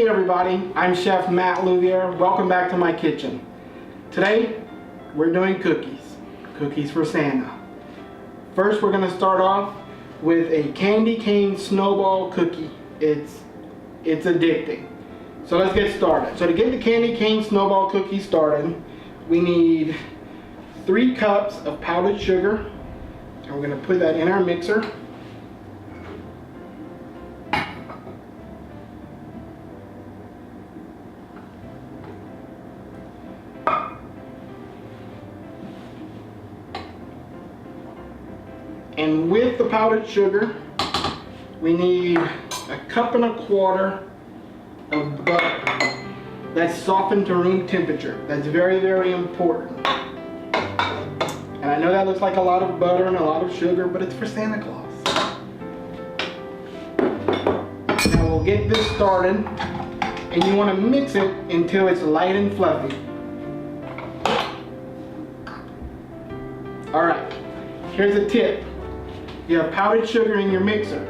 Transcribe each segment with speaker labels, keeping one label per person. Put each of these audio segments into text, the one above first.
Speaker 1: Hey everybody, I'm Chef Matt Louviere. Welcome back to my kitchen. Today, we're doing cookies. Cookies for Santa. First, we're gonna start off with a candy cane snowball cookie. It's addicting. So let's get started. So to get the candy cane snowball cookie started, we need 3 cups of powdered sugar. And we're gonna put that in our mixer. And with the powdered sugar, we need 1.25 cups of butter that's softened to room temperature. That's very, very important. And I know that looks like a lot of butter and a lot of sugar, but it's for Santa Claus. Now we'll get this started, and you want to mix it until it's light and fluffy. Alright, here's a tip. You have powdered sugar in your mixer.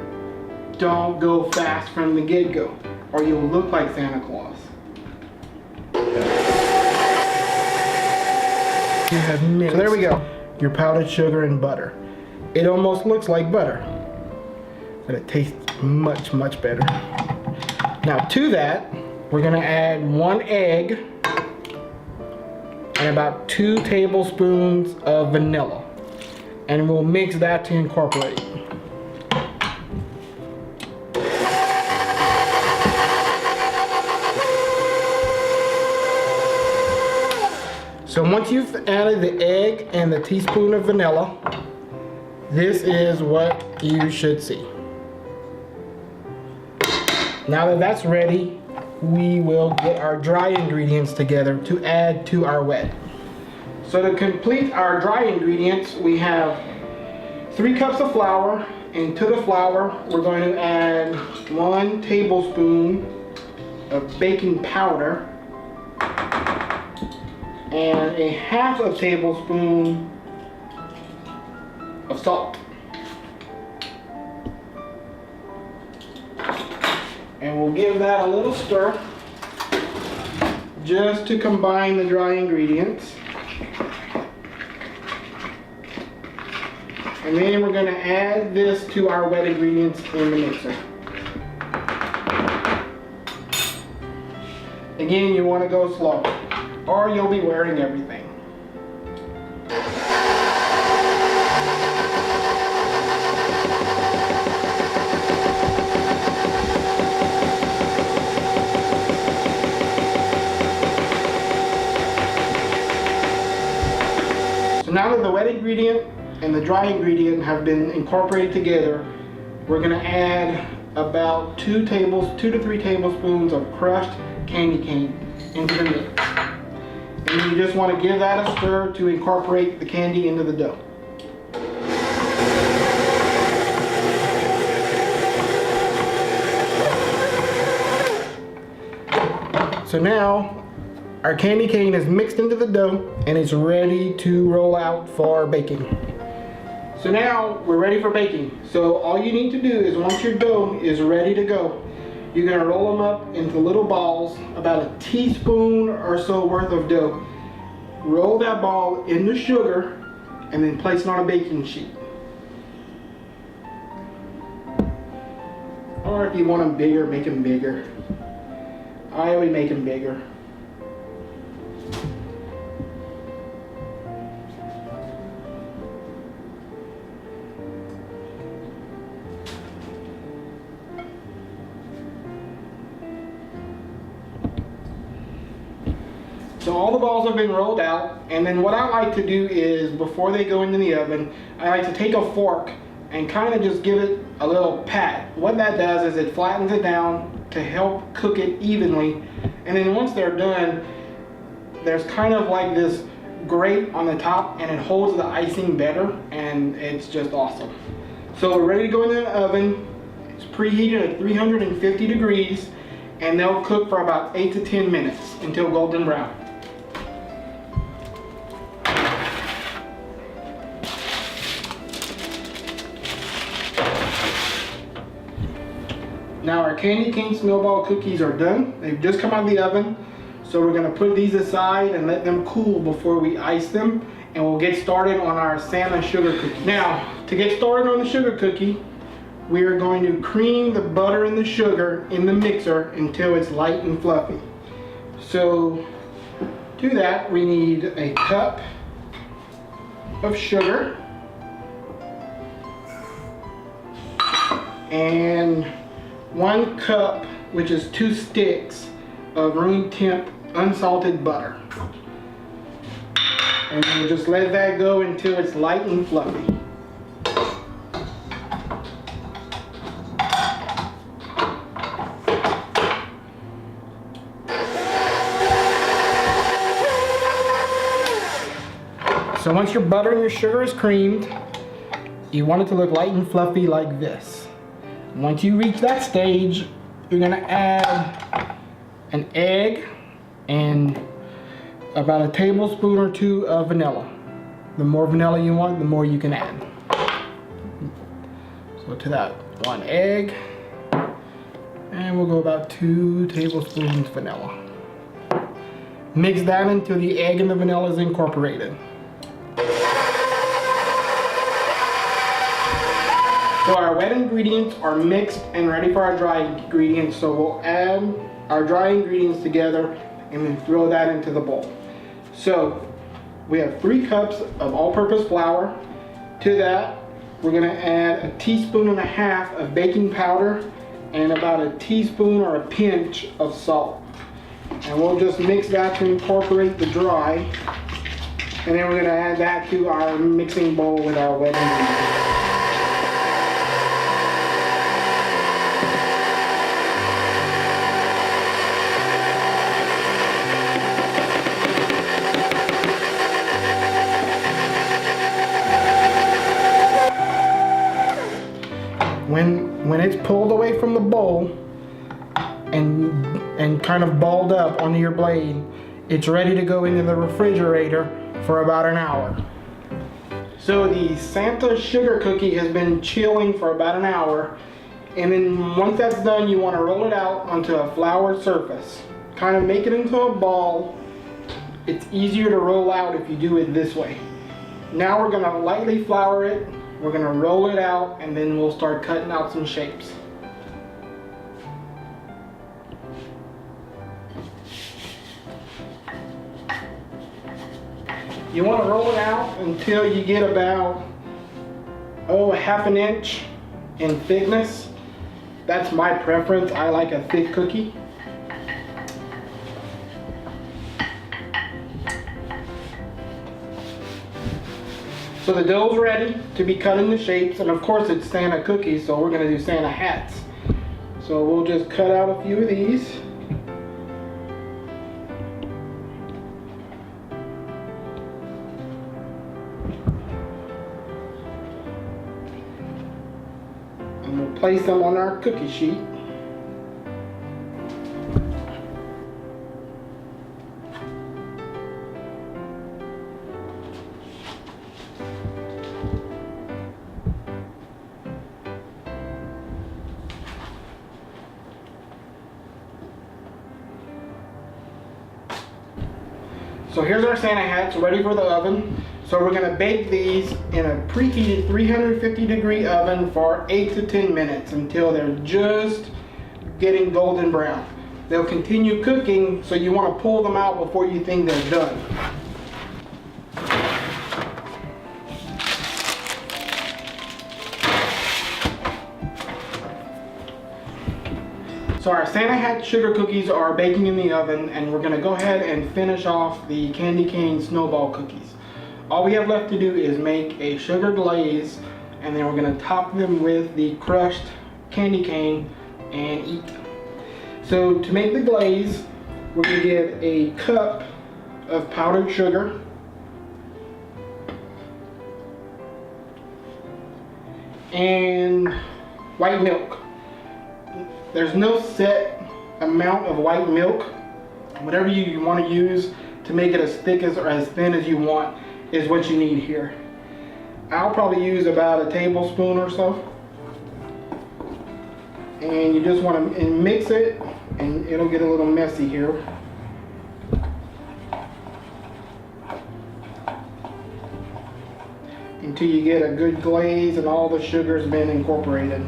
Speaker 1: Don't go fast from the get-go, or you'll look like Santa Claus. You have mixed. So there we go. Your powdered sugar and butter. It almost looks like butter, but it tastes much, much better. Now to that, we're gonna add 1 egg and about 2 tablespoons of vanilla. And we'll mix that to incorporate. So once you've added the egg and the teaspoon of vanilla, this is what you should see. Now that that's ready, we will get our dry ingredients together to add to our wet. So to complete our dry ingredients, we have 3 cups of flour, and to the flour, we're going to add 1 tablespoon of baking powder and 1/2 tablespoon of salt. And we'll give that a little stir just to combine the dry ingredients. And then we're going to add this to our wet ingredients in the mixer. Again, you want to go slow, or you'll be wearing everything. So now that the wet ingredient and the dry ingredient have been incorporated together, we're going to add about 2 to 3 tablespoons of crushed candy cane into the mix. And you just want to give that a stir to incorporate the candy into the dough. So now our candy cane is mixed into the dough and it's ready to roll out for baking. So now we're ready for baking. So all you need to do is, once your dough is ready to go, you're going to roll them up into little balls, about a teaspoon or so worth of dough. Roll that ball in the sugar and then place it on a baking sheet. Or if you want them bigger, make them bigger. I always make them bigger. So all the balls have been rolled out, and then what I like to do is, before they go into the oven, I like to take a fork and kind of just give it a little pat. What that does is it flattens it down to help cook it evenly, and then once they're done, there's kind of like this grate on the top, and it holds the icing better, and it's just awesome. So we're ready to go in the oven. It's preheated at 350 degrees, and they'll cook for about 8 to 10 minutes until golden brown. Now our candy cane snowball cookies are done. They've just come out of the oven. So we're gonna put these aside and let them cool before we ice them. And we'll get started on our Santa sugar cookie. Now, to get started on the sugar cookie, we are going to cream the butter and the sugar in the mixer until it's light and fluffy. So to do that, we need a cup of sugar and 1 cup, which is 2 sticks of room temp unsalted butter. And we'll just let that go until it's light and fluffy. So once your butter and your sugar is creamed, you want it to look light and fluffy like this. Once you reach that stage, you're gonna add an egg and about a tablespoon or 2 of vanilla. The more vanilla you want, the more you can add. So to that, 1 egg, and we'll go about 2 tablespoons vanilla. Mix that until the egg and the vanilla is incorporated. So our wet ingredients are mixed and ready for our dry ingredients. So we'll add our dry ingredients together and then throw that into the bowl. So we have 3 cups of all-purpose flour. To that, we're gonna add a teaspoon and a half of baking powder and about a teaspoon or a pinch of salt. And we'll just mix that to incorporate the dry. And then we're gonna add that to our mixing bowl with our wet ingredients. When it's pulled away from the bowl and kind of balled up onto your blade, it's ready to go into the refrigerator for about an hour. So the Santa sugar cookie has been chilling for about an hour, and then once that's done, you want to roll it out onto a floured surface. Kind of make it into a ball. It's easier to roll out if you do it this way. Now we're going to lightly flour it. We're gonna roll it out and then we'll start cutting out some shapes. You wanna roll it out until you get about, ½ an inch in thickness. That's my preference. I like a thick cookie. So the dough's ready to be cut into shapes, and of course it's Santa cookies, so we're going to do Santa hats. So we'll just cut out a few of these. And we'll place them on our cookie sheet. So here's our Santa hats ready for the oven. So we're gonna bake these in a preheated 350-degree oven for 8 to 10 minutes until they're just getting golden brown. They'll continue cooking, so you wanna pull them out before you think they're done. So our Santa hat sugar cookies are baking in the oven, and we're gonna go ahead and finish off the candy cane snowball cookies. All we have left to do is make a sugar glaze, and then we're gonna top them with the crushed candy cane and eat. So to make the glaze, we're gonna get a cup of powdered sugar, and white milk. There's no set amount of white milk. Whatever you want to use to make it as thick or as thin as you want is what you need here. I'll probably use about a tablespoon or so. And you just want to mix it, and it'll get a little messy here. Until you get a good glaze and all the sugar's been incorporated.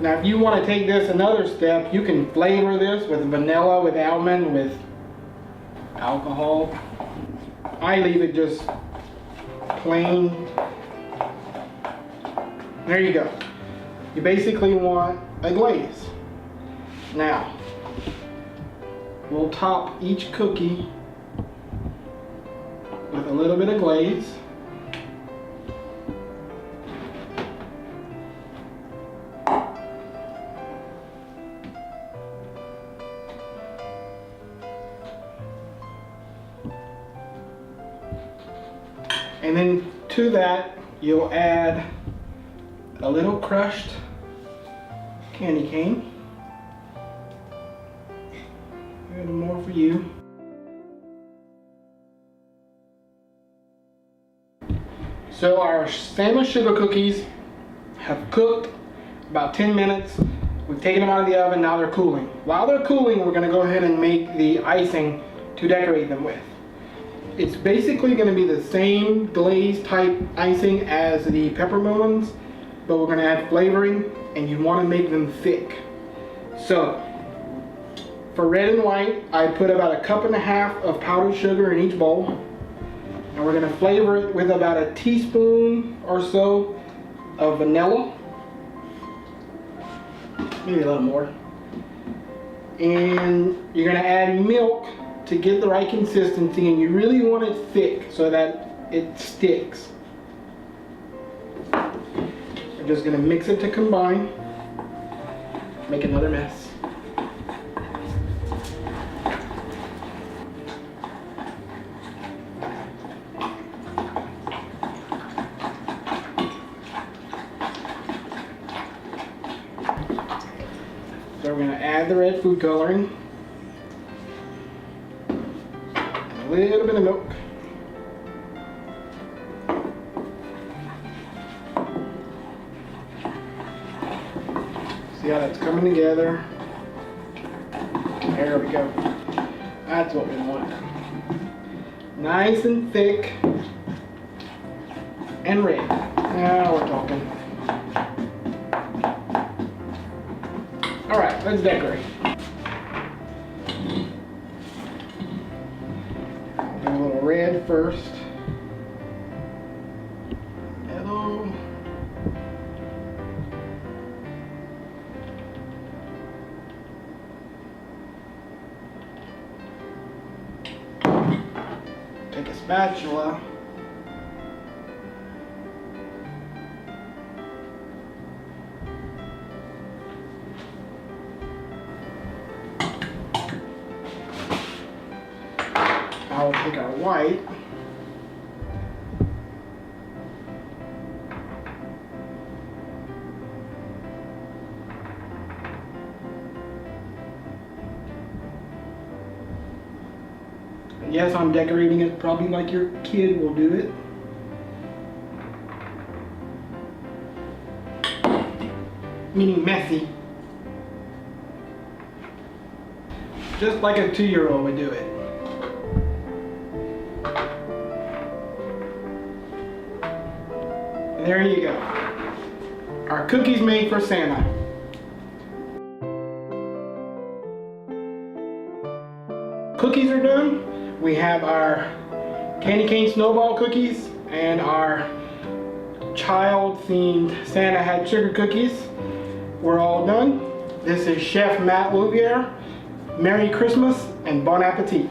Speaker 1: Now if you want to take this another step, you can flavor this with vanilla, with almond, with alcohol. I leave it just plain. There you go. You basically want a glaze. Now, we'll top each cookie with a little bit of glaze. And then to that, you'll add a little crushed candy cane. A little more for you. So our Santa sugar cookies have cooked about 10 minutes. We've taken them out of the oven, now they're cooling. While they're cooling, we're going to go ahead and make the icing to decorate them with. It's basically going to be the same glaze type icing as the peppermint ones, but we're going to add flavoring, and you want to make them thick. So for red and white, I put about 1.5 cups of powdered sugar in each bowl, and we're going to flavor it with about a teaspoon or so of vanilla, maybe a little more, and you're going to add milk to get the right consistency, and you really want it thick so that it sticks. We're just going to mix it to combine. Make another mess. So we're going to add the red food coloring. A little bit of milk. See how that's coming together? There we go. That's what we want. Nice and thick and red. Now we're talking. All right, let's decorate. Do a little red first. Yellow. Take a spatula. I'll take our white. And yes, I'm decorating it probably like your kid will do it. Meaning messy. Just like a 2-year-old would do it. There you go. Our cookies made for Santa. Cookies are done. We have our candy cane snowball cookies and our child-themed Santa hat sugar cookies. We're all done. This is Chef Matt Louviere. Merry Christmas and bon appetit.